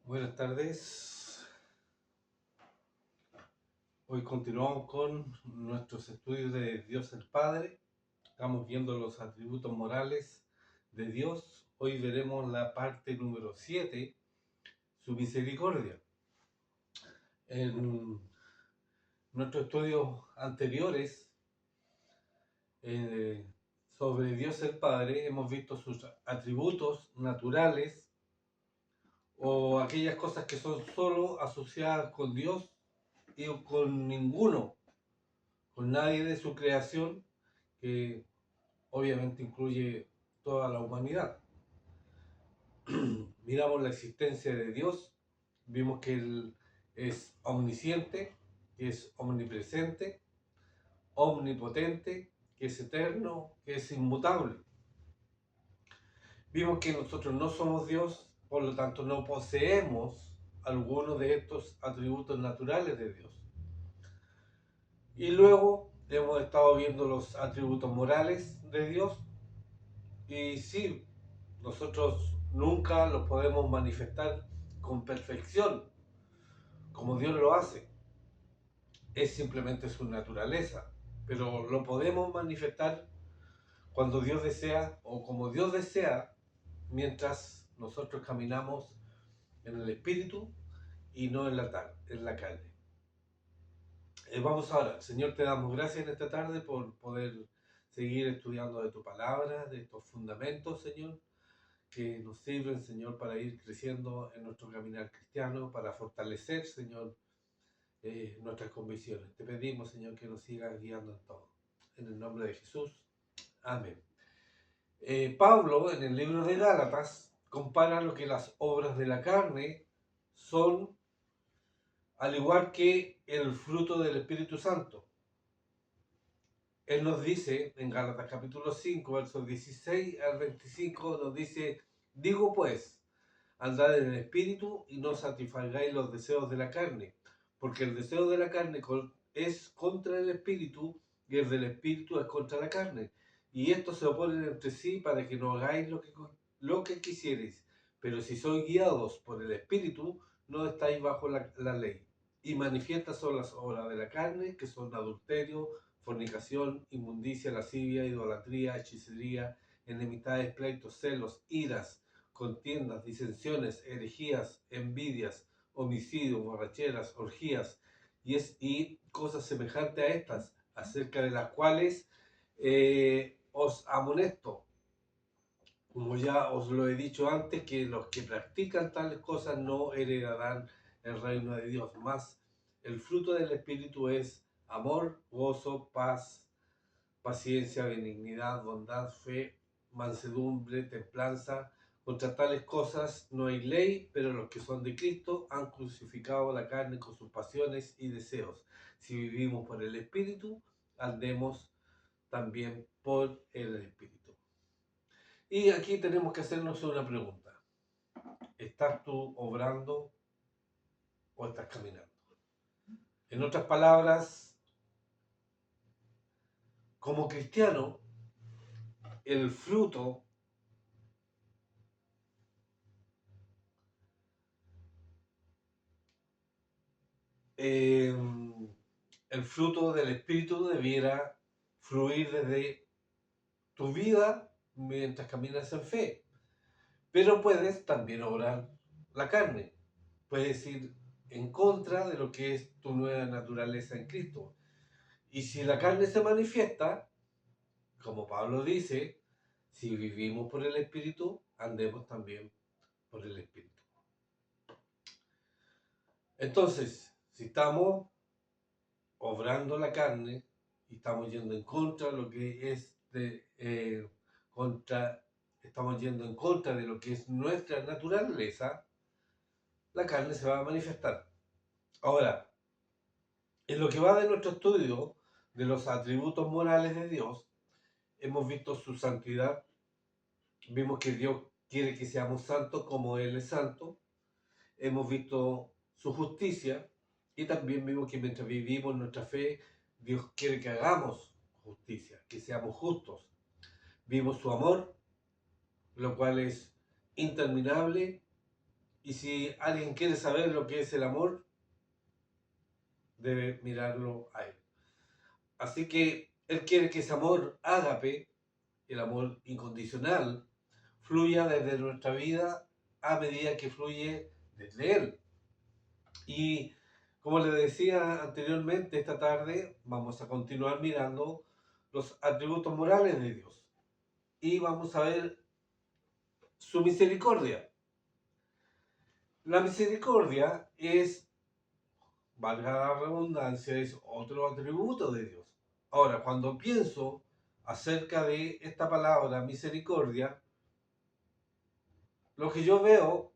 Buenas tardes. Hoy continuamos con nuestros estudios de Dios el Padre. Estamos viendo los atributos morales de Dios. Hoy veremos la parte número 7, su misericordia. En nuestros estudios anteriores sobre Dios el Padre hemos visto sus atributos naturales o aquellas cosas que son solo asociadas con Dios y con ninguno, con nadie de su creación, que obviamente incluye toda la humanidad. Miramos la existencia de Dios, vimos que Él es omnisciente, que es omnipresente, omnipotente, que es eterno, que es inmutable. Vimos que nosotros no somos Dios, por lo tanto no poseemos alguno de estos atributos naturales de Dios. Y luego hemos estado viendo los atributos morales de Dios. Y sí, nosotros nunca los podemos manifestar con perfección, como Dios lo hace. Es simplemente su naturaleza. Pero lo podemos manifestar cuando Dios desea o como Dios desea, mientras nosotros caminamos en el Espíritu y no en la carne. Vamos ahora, Señor, te damos gracias en esta tarde por poder seguir estudiando de tu palabra, de estos fundamentos, Señor, que nos sirven, Señor, para ir creciendo en nuestro caminar cristiano, para fortalecer, Señor, nuestras convicciones. Te pedimos, Señor, que nos sigas guiando en todo. En el nombre de Jesús. Amén. Pablo, en el libro de Gálatas, compara lo que las obras de la carne son, al igual que el fruto del Espíritu Santo. Él nos dice, en Gálatas capítulo 5, versos 16 al 25, nos dice, digo pues, andad en el Espíritu y no satisfagáis los deseos de la carne, porque el deseo de la carne es contra el Espíritu y el del Espíritu es contra la carne. Y estos se oponen entre sí para que no hagáis lo que quisierais. Pero si sois guiados por el Espíritu, no estáis bajo la ley. Y manifiestas son las obras de la carne, que son adulterio, fornicación, inmundicia, lascivia, idolatría, hechicería, enemistades, pleitos, celos, iras, contiendas, disensiones, herejías, envidias, homicidios, borracheras, orgías y cosas semejantes a estas, acerca de las cuales os amonesto, como ya os lo he dicho antes, que los que practican tales cosas no heredarán el reino de Dios. Más el fruto del Espíritu es amor, gozo, paz, paciencia, benignidad, bondad, fe, mansedumbre, templanza. Contra tales cosas no hay ley, pero los que son de Cristo han crucificado la carne con sus pasiones y deseos. Si vivimos por el Espíritu, andemos también por el Espíritu. Y aquí tenemos que hacernos una pregunta. ¿Estás tú obrando o estás caminando? En otras palabras, como cristiano, el fruto eh, el fruto del Espíritu debiera fluir desde tu vida mientras caminas en fe. Pero puedes también obrar la carne. Puedes ir en contra de lo que es tu nueva naturaleza en Cristo. Y si la carne se manifiesta, como Pablo dice, si vivimos por el Espíritu, andemos también por el Espíritu. Entonces, si estamos obrando la carne y estamos yendo en contra de lo que es estamos yendo en contra de lo que es nuestra naturaleza, la carne se va a manifestar. Ahora, en lo que va de nuestro estudio de los atributos morales de Dios, hemos visto su santidad, vimos que Dios quiere que seamos santos como Él es santo, hemos visto su justicia y también vimos que mientras vivimos nuestra fe, Dios quiere que hagamos justicia, que seamos justos. Vimos su amor, lo cual es interminable, Y si alguien quiere saber lo que es el amor, debe mirarlo a él. Así que él quiere que ese amor ágape, el amor incondicional, fluya desde nuestra vida a medida que fluye desde él. Y como les decía anteriormente, esta tarde vamos a continuar mirando los atributos morales de Dios. Y vamos a ver su misericordia. La misericordia es, valga la redundancia, es otro atributo de Dios. Ahora, cuando pienso acerca de esta palabra misericordia, lo que yo veo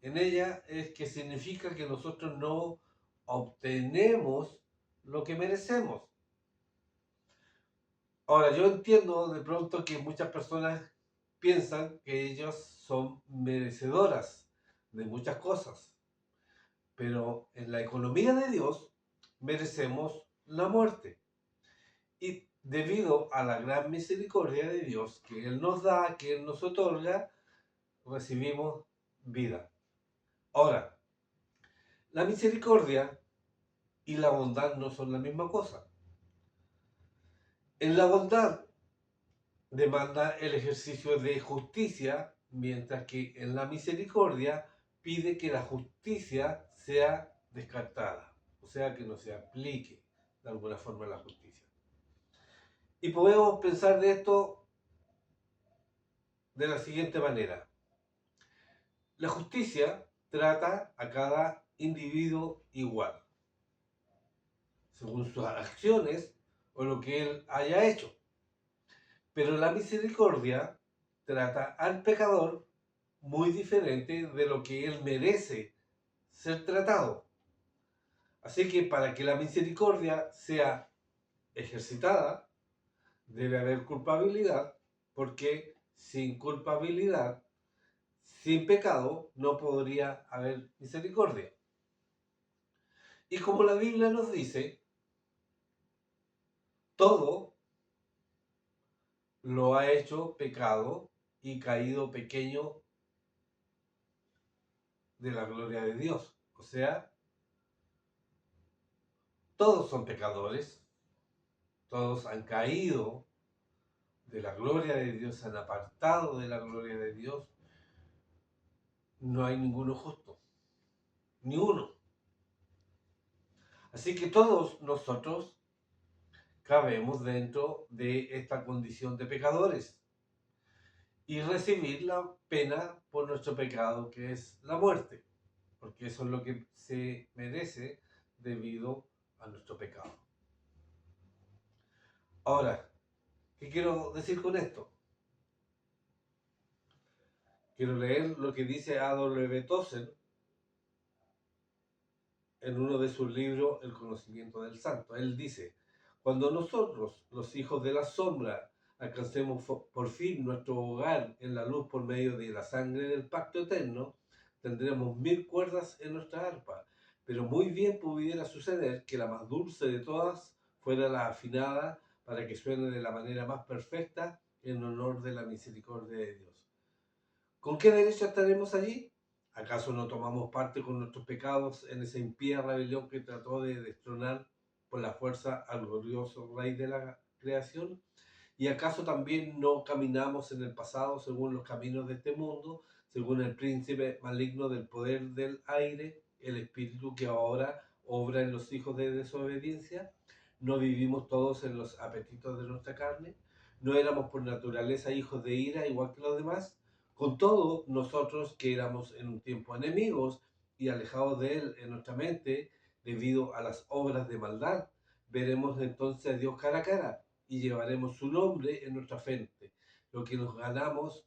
en ella es que significa que nosotros no obtenemos lo que merecemos. Ahora, yo entiendo de pronto que muchas personas piensan que ellas son merecedoras de muchas cosas, pero en la economía de Dios merecemos la muerte. Y debido a la gran misericordia de Dios que Él nos da, que Él nos otorga, recibimos vida. Ahora, la misericordia y la bondad no son la misma cosa. En la bondad demanda el ejercicio de justicia, mientras que en la misericordia pide que la justicia sea descartada, o sea, que no se aplique de alguna forma la justicia. Y podemos pensar de esto de la siguiente manera. La justicia trata a cada individuo igual, según sus acciones o lo que él haya hecho. Pero la misericordia trata al pecador muy diferente de lo que él merece ser tratado. Así que para que la misericordia sea ejercitada, debe haber culpabilidad, porque sin culpabilidad, sin pecado, no podría haber misericordia. Y como la Biblia nos dice, todo lo ha hecho pecado y caído pequeño de la gloria de Dios. O sea, todos son pecadores, todos han caído de la gloria de Dios, se han apartado de la gloria de Dios. No hay ninguno justo, ni uno. Así que todos nosotros cabemos dentro de esta condición de pecadores y recibir la pena por nuestro pecado, que es la muerte, porque eso es lo que se merece debido a nuestro pecado. Ahora, ¿qué quiero decir con esto? Quiero leer lo que dice A.W. Tozer en uno de sus libros, El conocimiento del santo. Él dice, cuando nosotros, los hijos de la sombra, alcancemos por fin nuestro hogar en la luz por medio de la sangre del pacto eterno, tendremos 1000 cuerdas en nuestra arpa, pero muy bien pudiera suceder que la más dulce de todas fuera la afinada para que suene de la manera más perfecta en honor de la misericordia de Dios. ¿Con qué derecho estaremos allí? ¿Acaso no tomamos parte con nuestros pecados en esa impía rebelión que trató de destronar por la fuerza al glorioso Rey de la creación? ¿Y acaso también no caminamos en el pasado según los caminos de este mundo, según el príncipe maligno del poder del aire, el espíritu que ahora obra en los hijos de desobediencia? ¿No vivimos todos en los apetitos de nuestra carne? ¿No éramos por naturaleza hijos de ira igual que los demás? Con todo, nosotros que éramos en un tiempo enemigos y alejados de Él en nuestra mente, debido a las obras de maldad, veremos entonces a Dios cara a cara y llevaremos su nombre en nuestra frente. Lo que nos ganamos,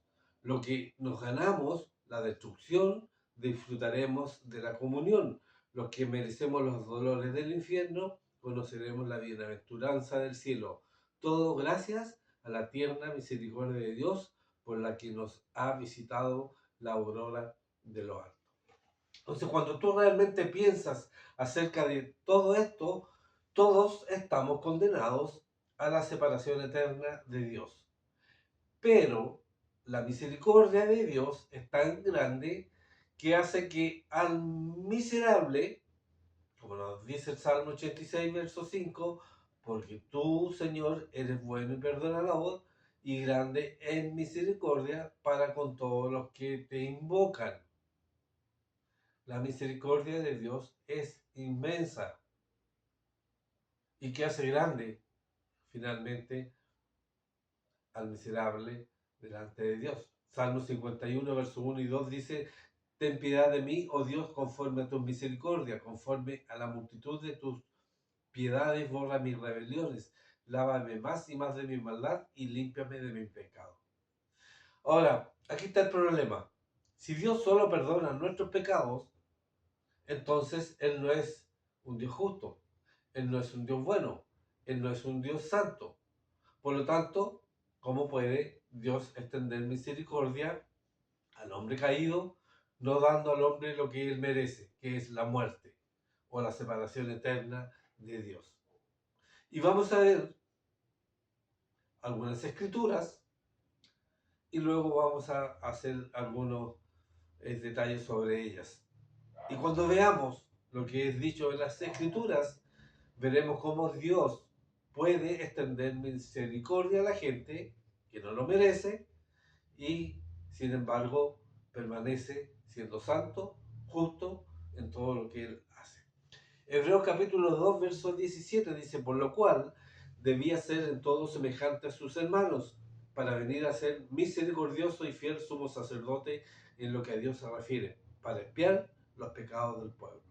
la destrucción, disfrutaremos de la comunión. Los que merecemos los dolores del infierno, conoceremos la bienaventuranza del cielo. Todo gracias a la tierna misericordia de Dios, por la que nos ha visitado la aurora de lo alto. Entonces, cuando tú realmente piensas acerca de todo esto, todos estamos condenados a la separación eterna de Dios. Pero la misericordia de Dios es tan grande que hace que al miserable, como nos dice el Salmo 86, verso 5, porque tú, Señor, eres bueno y perdonador y grande en misericordia para con todos los que te invocan. La misericordia de Dios es inmensa. ¿Y qué hace grande, finalmente, al miserable delante de Dios? Salmo 51, verso 1 y 2 dice: Ten piedad de mí, oh Dios, conforme a tu misericordia, conforme a la multitud de tus piedades, borra mis rebeliones, lávame más y más de mi maldad y límpiame de mi pecado. Ahora, aquí está el problema. Si Dios solo perdona nuestros pecados, entonces Él no es un Dios justo, Él no es un Dios bueno, Él no es un Dios santo. Por lo tanto, ¿cómo puede Dios extender misericordia al hombre caído, no dando al hombre lo que él merece, que es la muerte o la separación eterna de Dios? Y vamos a ver algunas escrituras y luego vamos a hacer algunos detalles sobre ellas. Y cuando veamos lo que es dicho en las escrituras, veremos cómo Dios puede extender misericordia a la gente que no lo merece y, sin embargo, permanece siendo santo, justo en todo lo que él hace. Hebreos capítulo 2, verso 17 dice: por lo cual debía ser en todo semejante a sus hermanos, para venir a ser misericordioso y fiel sumo sacerdote en lo que a Dios se refiere, para expiar los pecados del pueblo.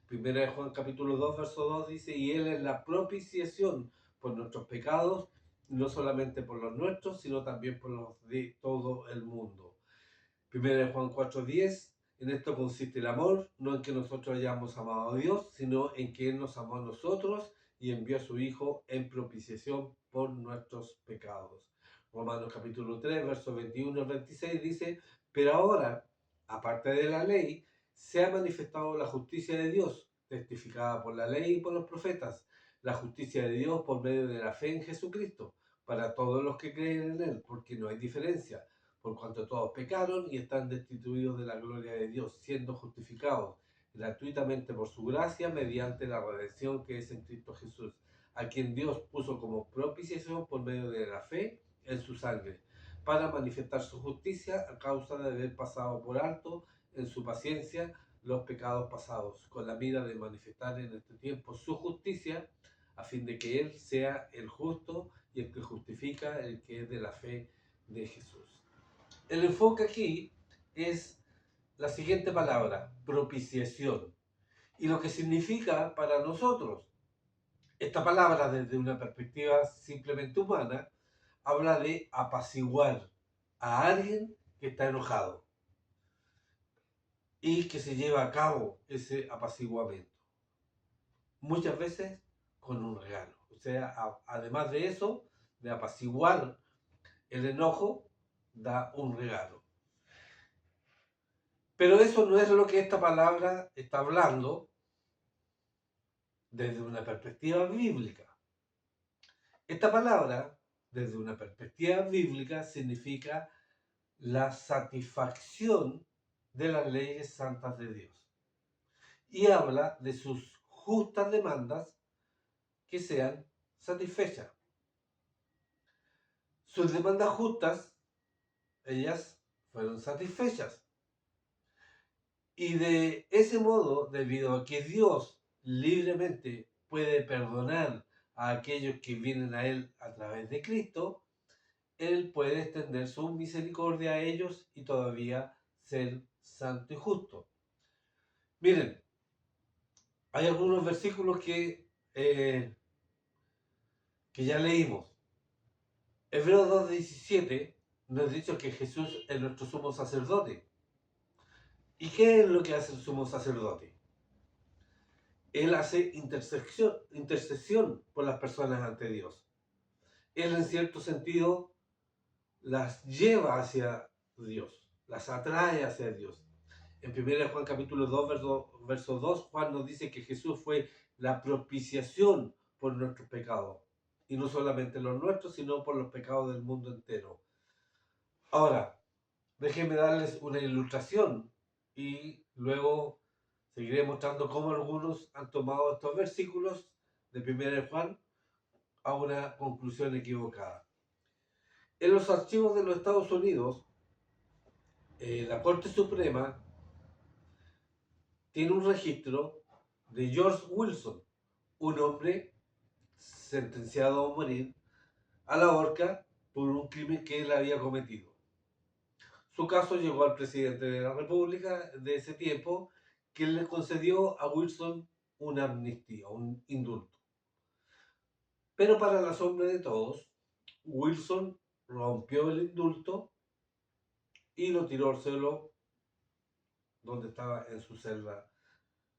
Primera de Juan capítulo 2, verso 2 dice: y Él es la propiciación por nuestros pecados, no solamente por los nuestros, sino también por los de todo el mundo. Primera de Juan 4, 10: en esto consiste el amor, no en que nosotros hayamos amado a Dios, sino en que Él nos amó a nosotros y envió a su Hijo en propiciación por nuestros pecados. Romanos capítulo 3, versos 21 al 26 dice: pero ahora, aparte de la ley, se ha manifestado la justicia de Dios, testificada por la ley y por los profetas, la justicia de Dios por medio de la fe en Jesucristo, para todos los que creen en Él, porque no hay diferencia, por cuanto todos pecaron y están destituidos de la gloria de Dios, siendo justificados gratuitamente por su gracia mediante la redención que es en Cristo Jesús, a quien Dios puso como propiciación por medio de la fe en su sangre, para manifestar su justicia a causa de haber pasado por alto en su paciencia los pecados pasados, con la mira de manifestar en este tiempo su justicia, a fin de que Él sea el justo y el que justifica, el que es de la fe de Jesús. El enfoque aquí es la siguiente palabra: propiciación. Y lo que significa para nosotros. Esta palabra, desde una perspectiva simplemente humana, habla de apaciguar a alguien que está enojado y que se lleva a cabo ese apaciguamiento. Muchas veces con un regalo. O sea, además de eso, de apaciguar el enojo, da un regalo. Pero eso no es lo que esta palabra está hablando desde una perspectiva bíblica. Esta palabra, desde una perspectiva bíblica, significa la satisfacción de las leyes santas de Dios. Y habla de sus justas demandas que sean satisfechas. Sus demandas justas, ellas fueron satisfechas. Y de ese modo, debido a que Dios libremente puede perdonar a aquellos que vienen a Él a través de Cristo, Él puede extender su misericordia a ellos y todavía ser santo y justo. Miren, hay algunos versículos que ya leímos. Hebreos 2:17 nos ha dicho que Jesús es nuestro sumo sacerdote. ¿Y qué es lo que hace el sumo sacerdote? Él hace intercesión por las personas ante Dios. Él, en cierto sentido, las lleva hacia Dios, las atrae hacia Dios. En 1 Juan capítulo 2, verso 2, Juan nos dice que Jesús fue la propiciación por nuestros pecados. Y no solamente los nuestros, sino por los pecados del mundo entero. Ahora, déjenme darles una ilustración y luego seguiré mostrando cómo algunos han tomado estos versículos de 1 de Juan a una conclusión equivocada. En los archivos de los Estados Unidos, la Corte Suprema tiene un registro de George Wilson, un hombre sentenciado a morir a la horca por un crimen que él había cometido. Su caso llegó al presidente de la República de ese tiempo, que le concedió a Wilson una amnistía, un indulto. Pero para la asombro de todos, Wilson rompió el indulto y lo tiró al suelo donde estaba en su celda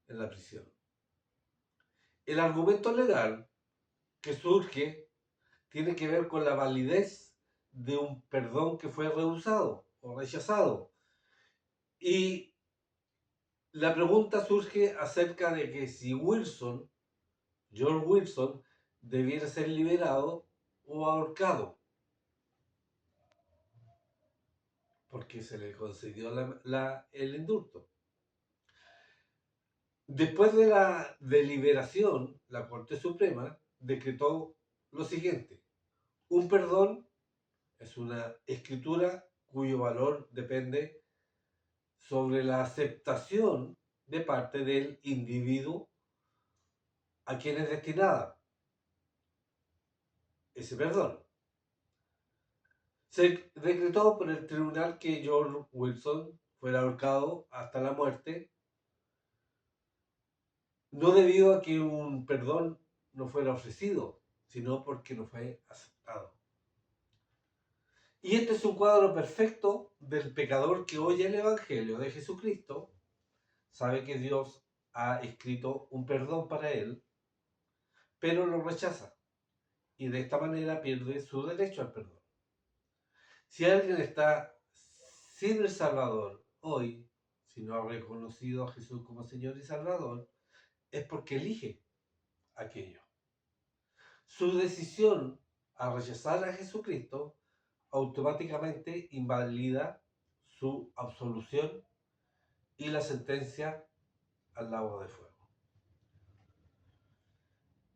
en la prisión. El argumento legal que surge tiene que ver con la validez de un perdón que fue rehusado o rechazado. Y la pregunta surge acerca de que si George Wilson, debiera ser liberado o ahorcado, porque se le concedió el indulto. Después de la deliberación, la Corte Suprema decretó lo siguiente: un perdón es una escritura cuyo valor depende sobre la aceptación de parte del individuo a quien es destinada ese perdón. Se decretó por el tribunal que George Wilson fuera ahorcado hasta la muerte, no debido a que un perdón no fuera ofrecido, sino porque no fue aceptado. Y este es un cuadro perfecto del pecador que oye el Evangelio de Jesucristo, sabe que Dios ha escrito un perdón para él, pero lo rechaza y de esta manera pierde su derecho al perdón. Si alguien está sin el Salvador hoy, si no ha reconocido a Jesús como Señor y Salvador, es porque elige aquello. Su decisión al rechazar a Jesucristo automáticamente invalida su absolución y la sentencia al lago de fuego.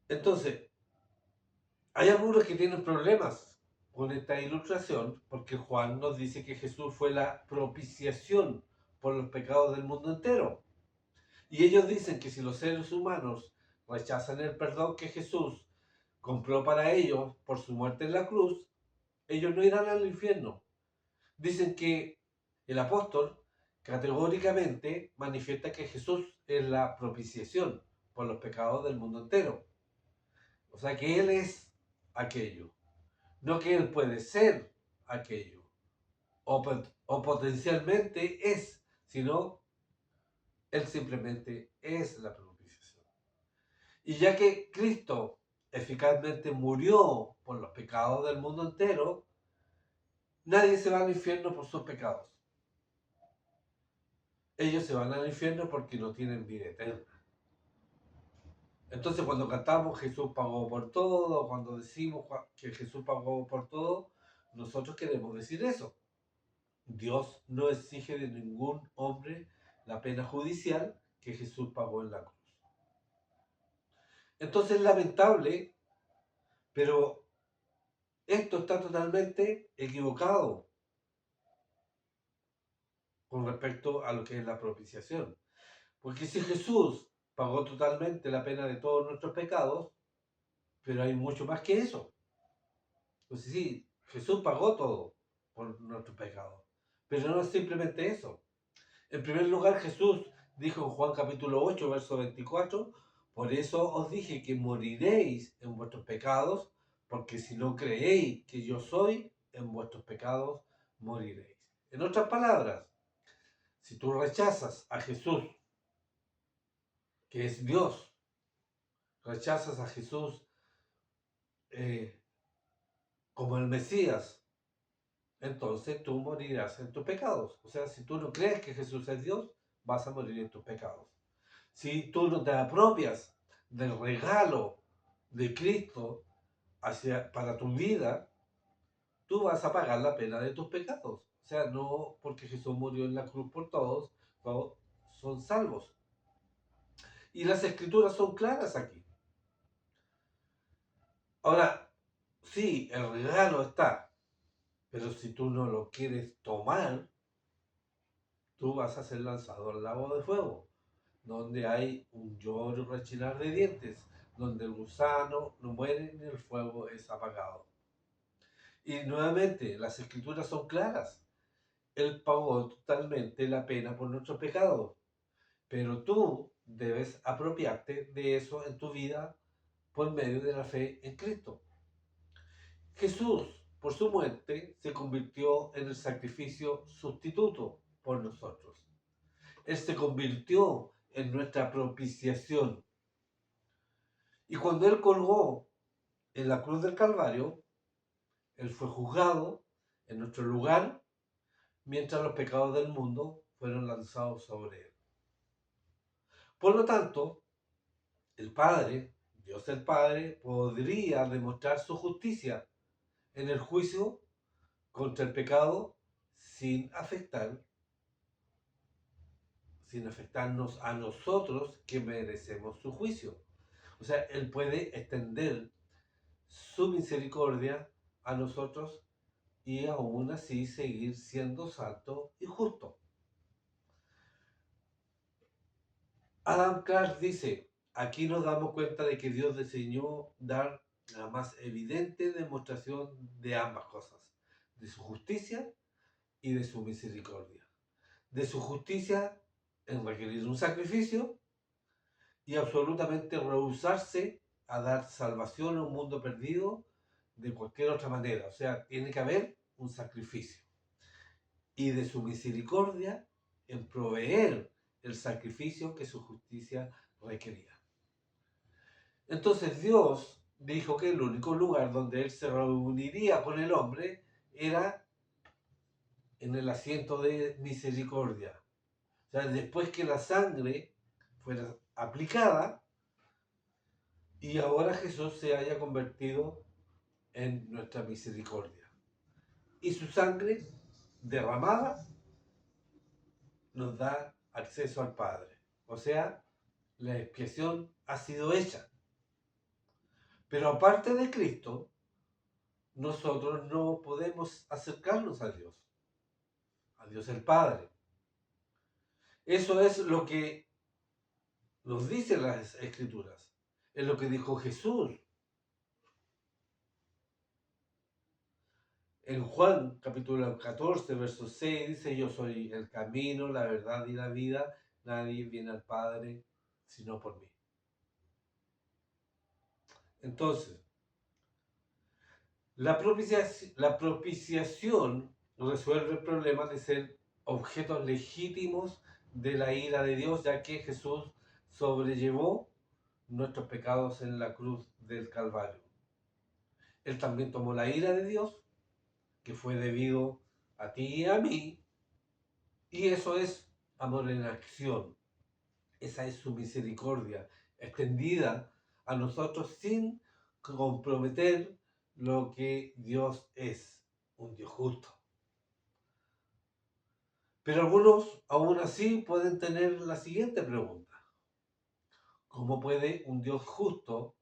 Entonces, hay algunos que tienen problemas con esta ilustración porque Juan nos dice que Jesús fue la propiciación por los pecados del mundo entero. Y ellos dicen que si los seres humanos rechazan el perdón que Jesús compró para ellos por su muerte en la cruz, ellos no irán al infierno. Dicen que el apóstol categóricamente manifiesta que Jesús es la propiciación por los pecados del mundo entero. O sea que Él es aquello, no que Él puede ser aquello, o potencialmente es, sino Él simplemente es la propiciación. Y ya que Cristo eficazmente murió por los pecados del mundo entero, nadie se va al infierno por sus pecados. Ellos se van al infierno porque no tienen vida eterna. Entonces cuando cantamos Jesús pagó por todo, cuando decimos que Jesús pagó por todo, nosotros queremos decir eso. Dios no exige de ningún hombre la pena judicial que Jesús pagó en la cruz. Entonces es lamentable, pero esto está totalmente equivocado con respecto a lo que es la propiciación. Porque si Jesús pagó totalmente la pena de todos nuestros pecados, pero hay mucho más que eso. Pues sí, Jesús pagó todo por nuestros pecados, pero no es simplemente eso. En primer lugar, Jesús dijo en Juan capítulo 8, verso 24, por eso os dije que moriréis en vuestros pecados, porque si no creéis que yo soy, en vuestros pecados moriréis. En otras palabras, si tú rechazas a Jesús, que es Dios, rechazas a Jesús como el Mesías, entonces tú morirás en tus pecados. O sea, si tú no crees que Jesús es Dios, vas a morir en tus pecados. Si tú no te apropias del regalo de Cristo para tu vida, tú vas a pagar la pena de tus pecados. O sea, no porque Jesús murió en la cruz por todos, son salvos. Y las escrituras son claras aquí. Ahora, sí, el regalo está, pero si tú no lo quieres tomar, tú vas a ser lanzado al lago de fuego, donde hay un lloro y rechinar de dientes, donde el gusano no muere ni el fuego es apagado. Y nuevamente, las escrituras son claras. Él pagó totalmente la pena por nuestros pecados, pero tú debes apropiarte de eso en tu vida por medio de la fe en Cristo. Jesús, por su muerte, se convirtió en el sacrificio sustituto por nosotros. Él se convirtió en nuestra propiciación. Y cuando Él colgó en la cruz del Calvario, Él fue juzgado en nuestro lugar, mientras los pecados del mundo fueron lanzados sobre Él. Por lo tanto, el Padre, Dios el Padre, podría demostrar su justicia en el juicio contra el pecado sin afectarnos a nosotros que merecemos su juicio. O sea, Él puede extender su misericordia a nosotros y aún así seguir siendo santo y justo. Adam Clarke dice, aquí nos damos cuenta de que Dios decidió dar la más evidente demostración de ambas cosas, de su justicia y de su misericordia. De su justicia en requerir un sacrificio y absolutamente rehusarse a dar salvación a un mundo perdido de cualquier otra manera. O sea, tiene que haber un sacrificio. Y de su misericordia en proveer el sacrificio que su justicia requería. Entonces Dios dijo que el único lugar donde Él se reuniría con el hombre era en el asiento de misericordia. O sea, después que la sangre fuera aplicada y ahora Jesús se haya convertido en nuestra misericordia. Y su sangre derramada nos da acceso al Padre. O sea, la expiación ha sido hecha. Pero aparte de Cristo, nosotros no podemos acercarnos a Dios el Padre. Eso es lo que nos dicen las Escrituras. Es lo que dijo Jesús. En Juan capítulo 14, verso 6 dice, yo soy el camino, la verdad y la vida. Nadie viene al Padre sino por mí. Entonces, la propiciación resuelve el problema de ser objetos legítimos de la ira de Dios, ya que Jesús sobrellevó nuestros pecados en la cruz del Calvario. Él también tomó la ira de Dios, que fue debido a ti y a mí, y eso es amor en acción. Esa es su misericordia, extendida a nosotros sin comprometer lo que Dios es, un Dios justo. Pero algunos aún así pueden tener la siguiente pregunta. ¿Cómo puede un Dios justo,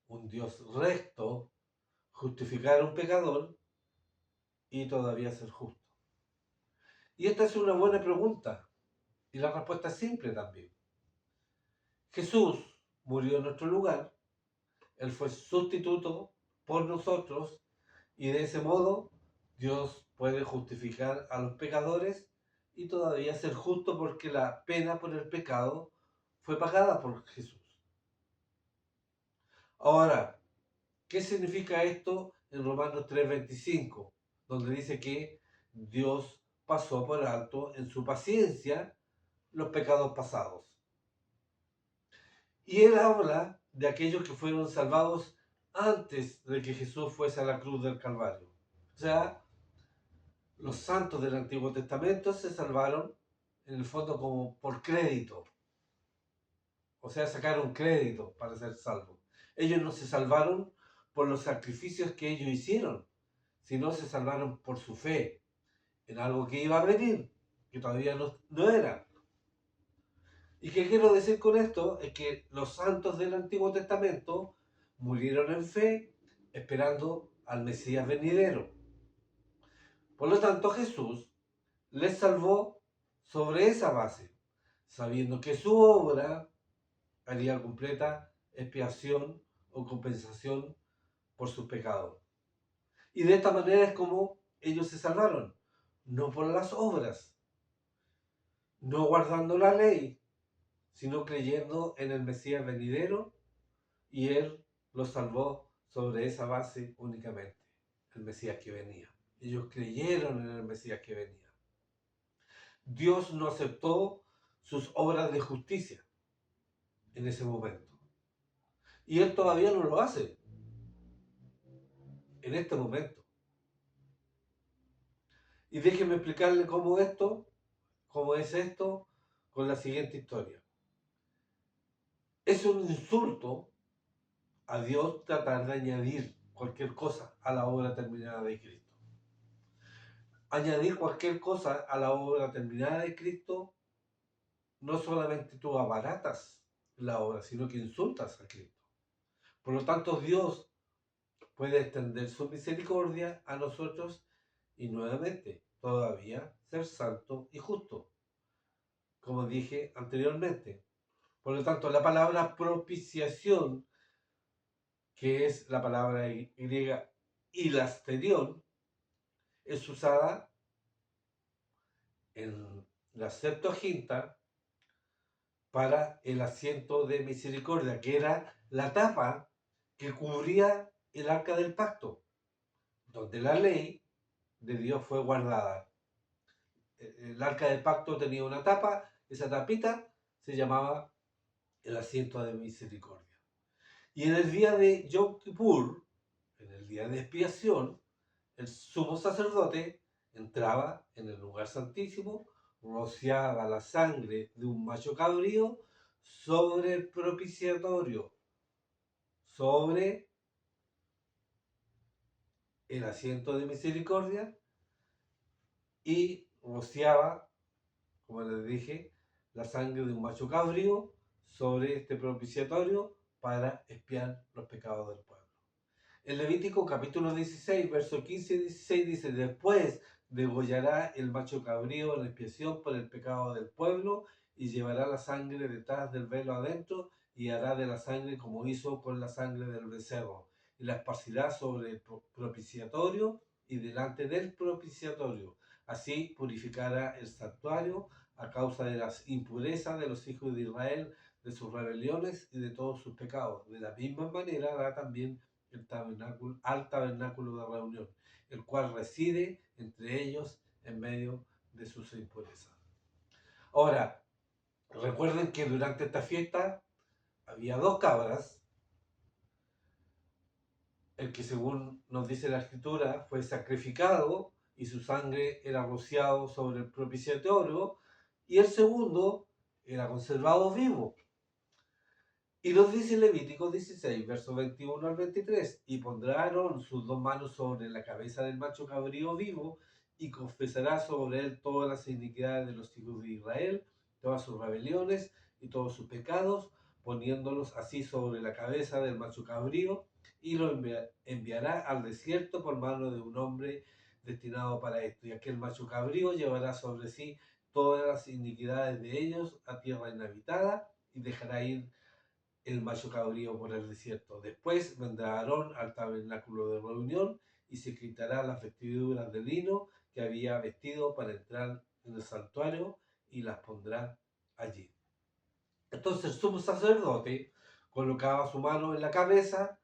un Dios recto, justificar a un pecador y todavía ser justo? Y esta es una buena pregunta. Y la respuesta es simple también. Jesús murió en nuestro lugar. Él fue sustituto por nosotros. Y de ese modo Dios puede justificar a los pecadores y todavía ser justo porque la pena por el pecado fue pagada por Jesús. Ahora, ¿qué significa esto en Romanos 3:25? Donde dice que Dios pasó por alto en su paciencia los pecados pasados. Y él habla de aquellos que fueron salvados antes de que Jesús fuese a la cruz del Calvario. O sea, los santos del Antiguo Testamento se salvaron en el fondo como por crédito. O sea, sacaron crédito para ser salvos. Ellos no se salvaron por los sacrificios que ellos hicieron, sino se salvaron por su fe en algo que iba a venir, que todavía no era. ¿Y qué quiero decir con esto? Es que los santos del Antiguo Testamento murieron en fe esperando al Mesías venidero. Por lo tanto, Jesús les salvó sobre esa base, sabiendo que su obra haría completa expiación o compensación por sus pecados. Y de esta manera es como ellos se salvaron, no por las obras, no guardando la ley, sino creyendo en el Mesías venidero, y Él los salvó sobre esa base únicamente, el Mesías que venía. Ellos creyeron en el Mesías que venía. Dios no aceptó sus obras de justicia en ese momento. Y Él todavía no lo hace en este momento. Y déjenme explicarle cómo es esto, con la siguiente historia. Es un insulto a Dios tratar de añadir cualquier cosa a la obra terminada de Cristo. Añadir cualquier cosa a la obra terminada de Cristo, no solamente tú abaratas la obra, sino que insultas a Cristo. Por lo tanto, Dios puede extender su misericordia a nosotros y nuevamente todavía ser santo y justo, como dije anteriormente. Por lo tanto, la palabra propiciación, que es la palabra griega hilasterión, es usada en la Septuaginta para el asiento de misericordia, que era la tapa que cubría el arca del pacto, donde la ley de Dios fue guardada. El arca del pacto tenía una tapa, esa tapita se llamaba el asiento de misericordia. Y en el día de Yom Kippur, en el día de expiación, el sumo sacerdote entraba en el lugar santísimo, rociaba la sangre de un macho cabrío sobre el propiciatorio, sobre el asiento de misericordia, y rociaba, como les dije, la sangre de un macho cabrío sobre este propiciatorio para expiar los pecados del pueblo. En Levítico capítulo 16, versos 15 y 16 dice: después degollará el macho cabrío en expiación por el pecado del pueblo, y llevará la sangre detrás del velo adentro, y hará de la sangre como hizo con la sangre del becerro, y la esparcirá sobre el propiciatorio y delante del propiciatorio. Así purificará el santuario a causa de las impurezas de los hijos de Israel, de sus rebeliones y de todos sus pecados. De la misma manera hará también al tabernáculo de reunión, el cual reside entre ellos en medio de sus impurezas. Ahora, recuerden que durante esta fiesta había dos cabras. El que, según nos dice la escritura, fue sacrificado y su sangre era rociado sobre el propiciatorio, y el segundo era conservado vivo. Y nos dice Levítico 16, versos 21 al 23, y pondrá Aarón sus dos manos sobre la cabeza del macho cabrío vivo, y confesará sobre él todas las iniquidades de los hijos de Israel, todas sus rebeliones y todos sus pecados, poniéndolos así sobre la cabeza del macho cabrío, y lo enviará al desierto por mano de un hombre destinado para esto. Y aquel macho cabrío llevará sobre sí todas las iniquidades de ellos a tierra inhabitada, y dejará ir el macho cabrío por el desierto. Después vendrá Aarón al tabernáculo de reunión y se quitará las vestiduras de lino que había vestido para entrar en el santuario, y las pondrá allí. Entonces el sumo sacerdote colocaba su mano en la cabeza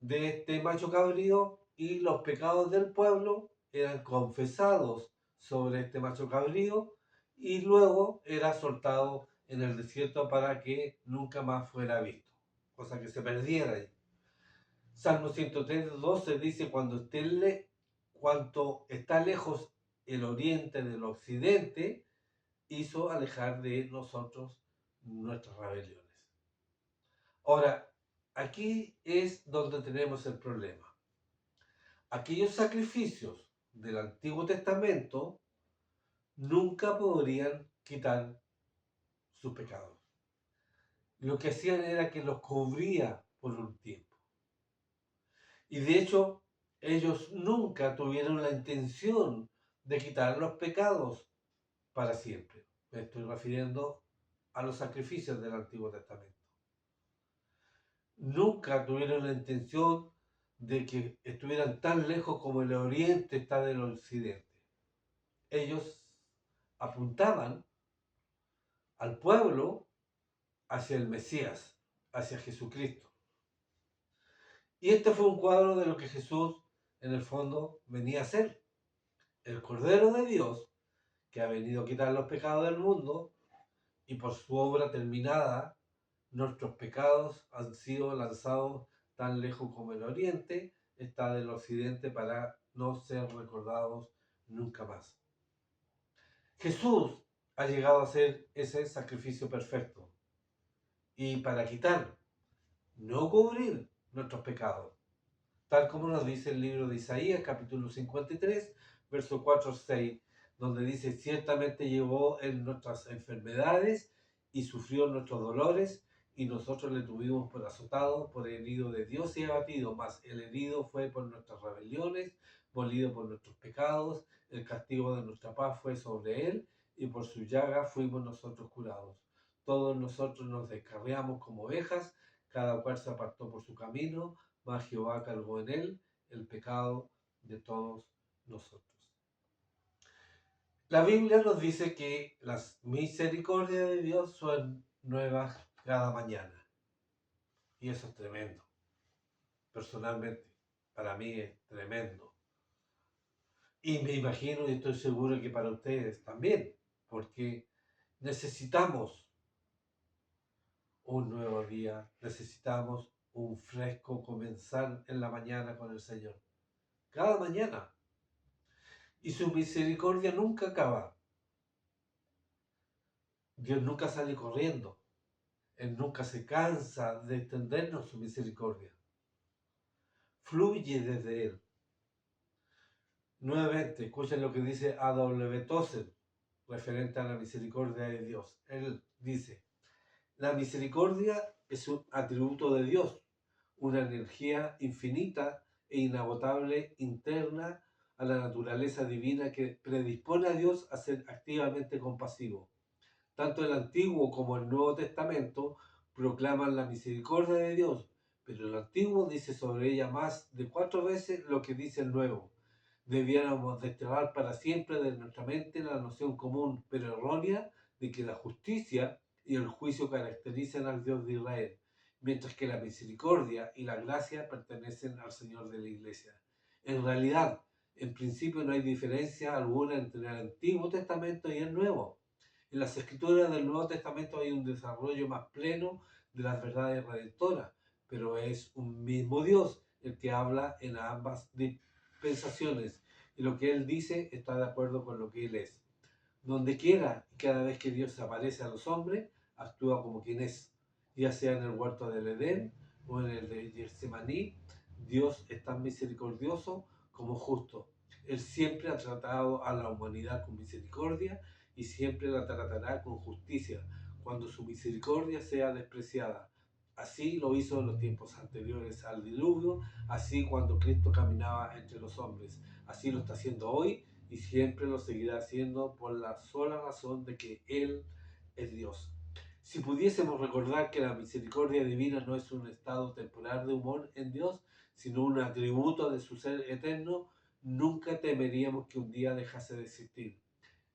de este macho cabrío, y los pecados del pueblo eran confesados sobre este macho cabrío, y luego era soltado en el desierto para que nunca más fuera visto, cosa que se perdiera ahí. Salmo 103, 12 dice: cuanto está lejos el oriente del occidente, hizo alejar de nosotros nuestras rebeliones. Ahora, aquí es donde tenemos el problema. Aquellos sacrificios del Antiguo Testamento nunca podrían quitar sus pecados. Lo que hacían era que los cubría por un tiempo. Y de hecho, ellos nunca tuvieron la intención de quitar los pecados para siempre. Me estoy refiriendo a los sacrificios del Antiguo Testamento. Nunca tuvieron la intención de que estuvieran tan lejos como el oriente está del occidente. Ellos apuntaban al pueblo hacia el Mesías, hacia Jesucristo. Y este fue un cuadro de lo que Jesús en el fondo venía a ser. El Cordero de Dios que ha venido a quitar los pecados del mundo, y por su obra terminada nuestros pecados han sido lanzados tan lejos como el oriente está del occidente para no ser recordados nunca más. Jesús ha llegado a ser ese sacrificio perfecto y para quitar, no cubrir nuestros pecados, tal como nos dice el libro de Isaías capítulo 53 verso 4 al 6, donde dice: ciertamente llevó en nuestras enfermedades y sufrió nuestros dolores, y nosotros le tuvimos por azotado, por herido de Dios y abatido, mas el herido fue por nuestras rebeliones, molido por nuestros pecados, el castigo de nuestra paz fue sobre él, y por su llaga fuimos nosotros curados. Todos nosotros nos descarriamos como ovejas, cada cual se apartó por su camino, mas Jehová cargó en él el pecado de todos nosotros. La Biblia nos dice que las misericordias de Dios son nuevas cada mañana. Y eso es tremendo. Personalmente, para mí es tremendo. Y me imagino y estoy seguro que para ustedes también, porque necesitamos un nuevo día, necesitamos un fresco comenzar en la mañana con el Señor. Cada mañana. Y su misericordia nunca acaba. Dios nunca sale corriendo. Él nunca se cansa de extendernos su misericordia. Fluye desde Él. Nuevamente, escuchen lo que dice A.W. Tozer, referente a la misericordia de Dios. Él dice: la misericordia es un atributo de Dios, una energía infinita e inagotable interna a la naturaleza divina que predispone a Dios a ser activamente compasivo. Tanto el Antiguo como el Nuevo Testamento proclaman la misericordia de Dios, pero el Antiguo dice sobre ella más de 4 veces lo que dice el Nuevo. Debiéramos desterrar para siempre de nuestra mente la noción común pero errónea de que la justicia y el juicio caracterizan al Dios de Israel, mientras que la misericordia y la gracia pertenecen al Señor de la Iglesia. En realidad, en principio no hay diferencia alguna entre el Antiguo Testamento y el Nuevo. En las escrituras del Nuevo Testamento hay un desarrollo más pleno de las verdades redentoras, pero es un mismo Dios el que habla en ambas dispensaciones, y lo que Él dice está de acuerdo con lo que Él es. Donde quiera y cada vez que Dios aparece a los hombres, actúa como quien es, ya sea en el huerto del Edén o en el de Getsemaní. Dios es tan misericordioso como justo. Él siempre ha tratado a la humanidad con misericordia y siempre la tratará con justicia cuando su misericordia sea despreciada. Así lo hizo en los tiempos anteriores al diluvio, así cuando Cristo caminaba entre los hombres. Así lo está haciendo hoy y siempre lo seguirá haciendo por la sola razón de que Él es Dios. Si pudiésemos recordar que la misericordia divina no es un estado temporal de humor en Dios, sino un atributo de su ser eterno, nunca temeríamos que un día dejase de existir.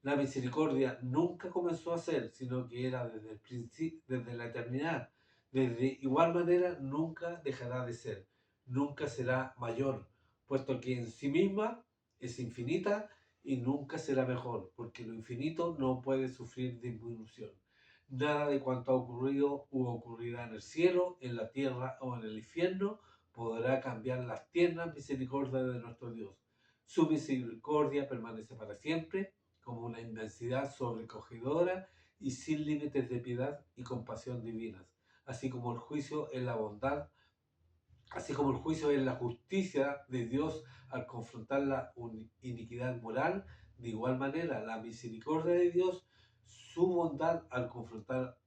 La misericordia nunca comenzó a ser, sino que era desde el principio, desde la eternidad. De igual manera, nunca dejará de ser, nunca será mayor, puesto que en sí misma es infinita y nunca será mejor, porque lo infinito no puede sufrir disminución. Nada de cuanto ha ocurrido u ocurrirá en el cielo, en la tierra o en el infierno podrá cambiar las tiernas misericordias de nuestro Dios. Su misericordia permanece para siempre, como una inmensidad sobrecogedora y sin límites de piedad y compasión divinas, así como el juicio es la bondad, así como el juicio es la justicia de Dios al confrontar la iniquidad moral. De igual manera, la misericordia de Dios su bondad al confrontar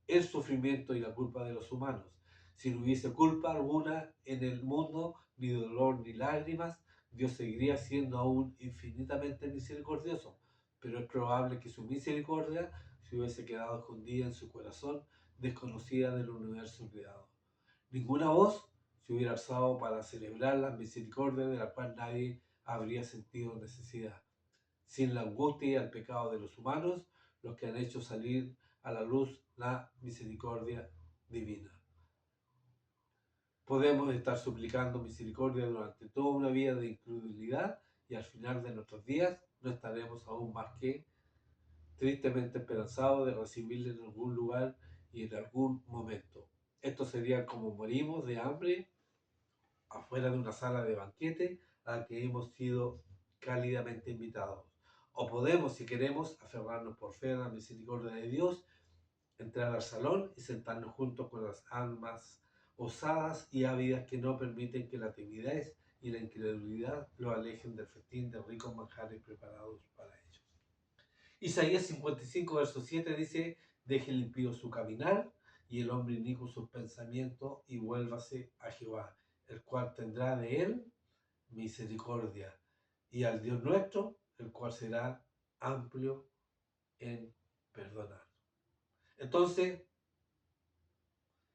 el sufrimiento y la culpa de los humanos. Si no hubiese culpa alguna en el mundo, ni dolor ni lágrimas, Dios seguiría siendo aún infinitamente misericordioso, pero es probable que su misericordia se hubiese quedado escondida en su corazón, desconocida del universo creado. Ninguna voz se hubiera alzado para celebrar la misericordia de la cual nadie habría sentido necesidad. Sin la angustia y el pecado de los humanos, los que han hecho salir a la luz la misericordia divina. Podemos estar suplicando misericordia durante toda una vida de incredulidad y al final de nuestros días no estaremos aún más que tristemente esperanzados de recibirle en algún lugar y en algún momento. Esto sería como morimos de hambre afuera de una sala de banquete a la que hemos sido cálidamente invitados. O podemos, si queremos, aferrarnos por fe a la misericordia de Dios, entrar al salón y sentarnos juntos con las almas osadas y ávidas que no permiten que la timidez y la incredulidad lo alejen del festín de ricos manjares preparados para ellos. Isaías 55, verso 7 dice: deje el impío su caminar y el hombre inicuo sus pensamientos y vuélvase a Jehová, el cual tendrá de él misericordia, y al Dios nuestro, el cual será amplio en perdonar. Entonces,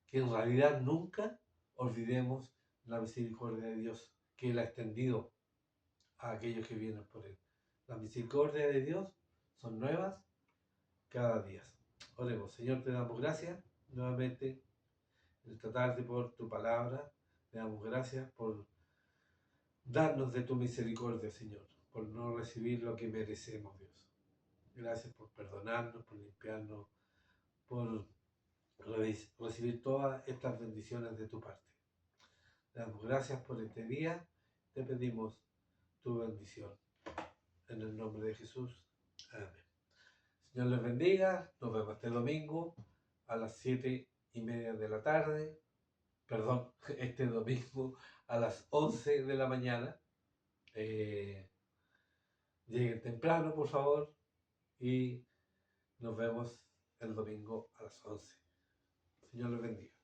que en realidad nunca olvidemos la misericordia de Dios que Él ha extendido a aquellos que vienen por Él. La misericordia de Dios son nuevas cada día. Oremos. Señor, te damos gracias nuevamente en esta tarde por tu palabra. Te damos gracias por darnos de tu misericordia, Señor, por no recibir lo que merecemos, Dios. Gracias por perdonarnos, por limpiarnos, por recibir todas estas bendiciones de tu parte. Te damos gracias por este día. Te pedimos tu bendición. En el nombre de Jesús. Amén. Señor les bendiga. Nos vemos este domingo a las 7:30 de la tarde. Perdón, este domingo a las 11 de la mañana. Lleguen temprano, por favor. Y nos vemos el domingo a las 11. Señor les bendiga.